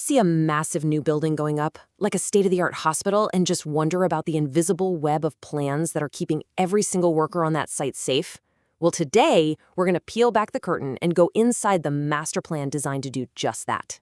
see a massive new building going up, like a state-of-the-art hospital, and just wonder about the invisible web of plans that are keeping every single worker on that site safe? Well, today, we're going to peel back the curtain and go inside the master plan designed to do just that.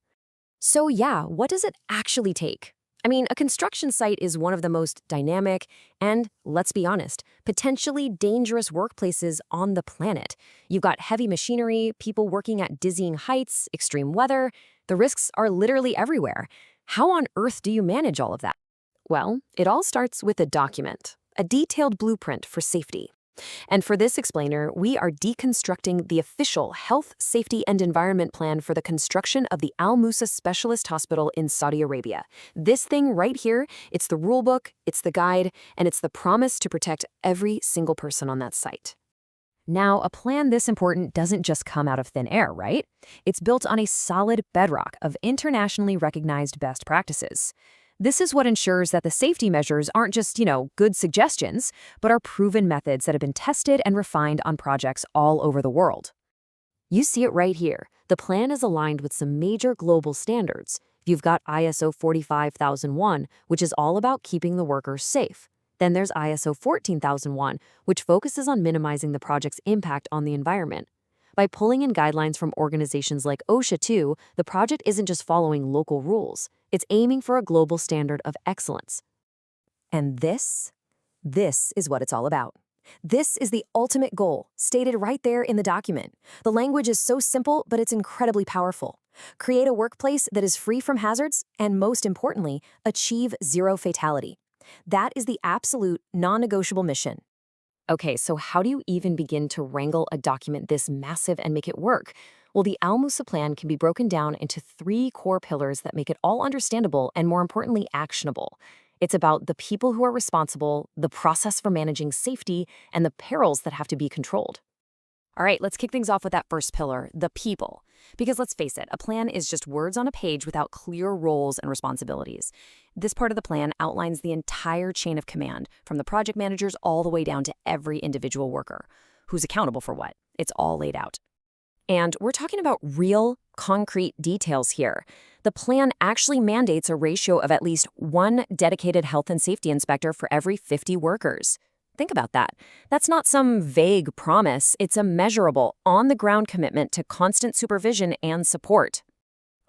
So yeah, what does it actually take? I mean, a construction site is one of the most dynamic and, let's be honest, potentially dangerous workplaces on the planet. You've got heavy machinery, people working at dizzying heights, extreme weather. The risks are literally everywhere. How on earth do you manage all of that? Well, it all starts with a document, a detailed blueprint for safety. And for this explainer, we are deconstructing the official Health, Safety, and Environment Plan for the construction of the Al Musa Specialist Hospital in Saudi Arabia. This thing right here, it's the rulebook, it's the guide, and it's the promise to protect every single person on that site. Now, a plan this important doesn't just come out of thin air, right? It's built on a solid bedrock of internationally recognized best practices. This is what ensures that the safety measures aren't just, good suggestions, but are proven methods that have been tested and refined on projects all over the world. You see it right here. The plan is aligned with some major global standards. You've got ISO 45001, which is all about keeping the workers safe. Then there's ISO 14001, which focuses on minimizing the project's impact on the environment. By pulling in guidelines from organizations like OSHA too, the project isn't just following local rules. It's aiming for a global standard of excellence. And this is what it's all about. This is the ultimate goal, stated right there in the document. The language is so simple, but it's incredibly powerful. Create a workplace that is free from hazards, and most importantly, achieve zero fatality. That is the absolute, non-negotiable mission. Okay, so how do you even begin to wrangle a document this massive and make it work? Well, the Al Musa plan can be broken down into 3 core pillars that make it all understandable and, more importantly, actionable. It's about the people who are responsible, the process for managing safety, and the perils that have to be controlled. All right, let's kick things off with that first pillar, the people. Because let's face it, a plan is just words on a page without clear roles and responsibilities. This part of the plan outlines the entire chain of command, from the project managers all the way down to every individual worker. Who's accountable for what? It's all laid out. And we're talking about real, concrete details here. The plan actually mandates a ratio of at least 1 dedicated health and safety inspector for every 50 workers. Think about that. That's not some vague promise. It's a measurable, on-the-ground commitment to constant supervision and support.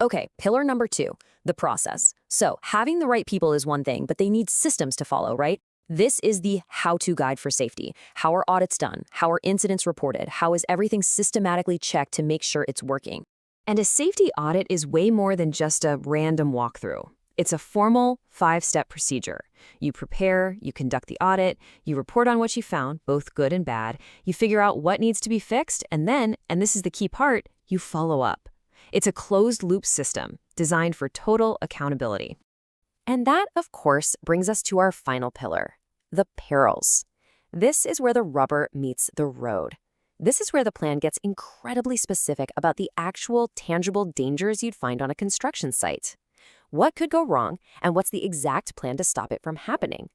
Okay, pillar number 2, the process. So, having the right people is one thing, but they need systems to follow, right? This is the how-to guide for safety. How are audits done? How are incidents reported? How is everything systematically checked to make sure it's working? And a safety audit is way more than just a random walkthrough. It's a formal 5-step procedure. You prepare, you conduct the audit, you report on what you found, both good and bad, you figure out what needs to be fixed, and then, and this is the key part, you follow up. It's a closed-loop system designed for total accountability. And that, of course, brings us to our final pillar, the perils. This is where the rubber meets the road. This is where the plan gets incredibly specific about the actual tangible dangers you'd find on a construction site. What could go wrong, and what's the exact plan to stop it from happening?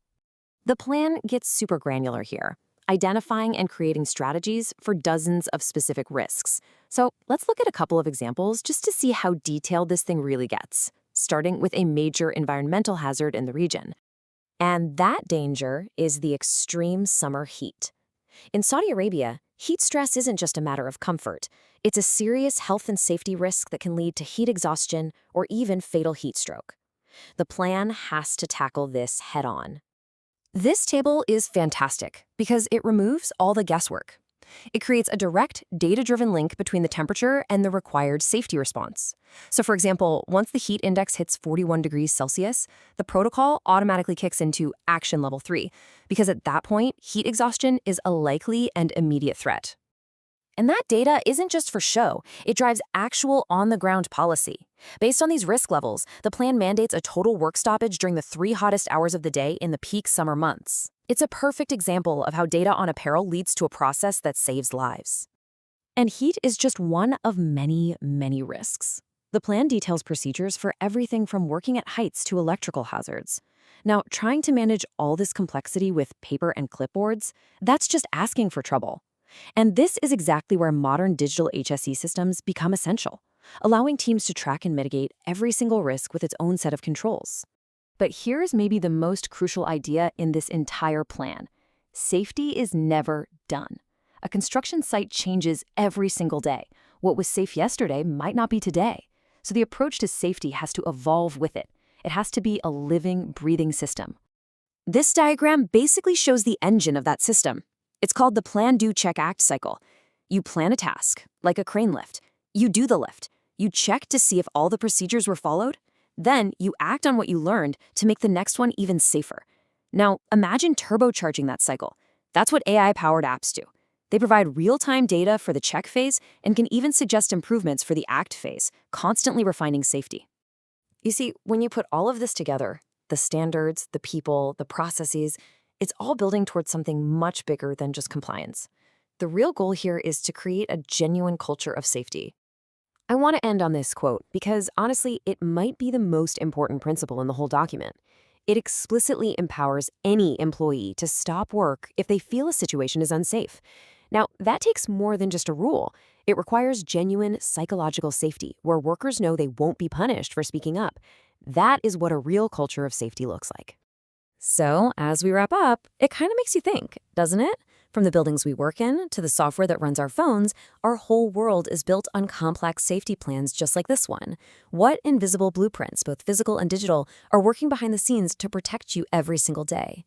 The plan gets super granular here, identifying and creating strategies for dozens of specific risks. So let's look at a couple of examples just to see how detailed this thing really gets, starting with a major environmental hazard in the region. And that danger is the extreme summer heat. In Saudi Arabia, heat stress isn't just a matter of comfort. It's a serious health and safety risk that can lead to heat exhaustion or even fatal heat stroke. The plan has to tackle this head-on. This table is fantastic because it removes all the guesswork. It creates a direct, data-driven link between the temperature and the required safety response. So for example, once the heat index hits 41 degrees Celsius, the protocol automatically kicks into action level 3, because at that point, heat exhaustion is a likely and immediate threat. And that data isn't just for show, it drives actual on-the-ground policy. Based on these risk levels, the plan mandates a total work stoppage during the 3 hottest hours of the day in the peak summer months. It's a perfect example of how data on a peril leads to a process that saves lives. And heat is just one of many, many risks. The plan details procedures for everything from working at heights to electrical hazards. Now, trying to manage all this complexity with paper and clipboards, that's just asking for trouble. And this is exactly where modern digital HSE systems become essential. allowing teams to track and mitigate every single risk with its own set of controls. But here's maybe the most crucial idea in this entire plan. Safety is never done. A construction site changes every single day. What was safe yesterday might not be today. So the approach to safety has to evolve with it. It has to be a living, breathing system. This diagram basically shows the engine of that system. It's called the Plan, Do, Check, Act cycle. You plan a task, like a crane lift. You do the lift. You check to see if all the procedures were followed. Then you act on what you learned to make the next one even safer. Now, imagine turbocharging that cycle. That's what AI-powered apps do. They provide real-time data for the check phase and can even suggest improvements for the act phase, constantly refining safety. You see, when you put all of this together, the standards, the people, the processes, it's all building towards something much bigger than just compliance. The real goal here is to create a genuine culture of safety. I want to end on this quote because, honestly, it might be the most important principle in the whole document. It explicitly empowers any employee to stop work if they feel a situation is unsafe. Now, that takes more than just a rule. It requires genuine psychological safety, where workers know they won't be punished for speaking up. That is what a real culture of safety looks like. So, as we wrap up, it kind of makes you think, doesn't it? From the buildings we work in to the software that runs our phones, our whole world is built on complex safety plans just like this one. What invisible blueprints, both physical and digital, are working behind the scenes to protect you every single day?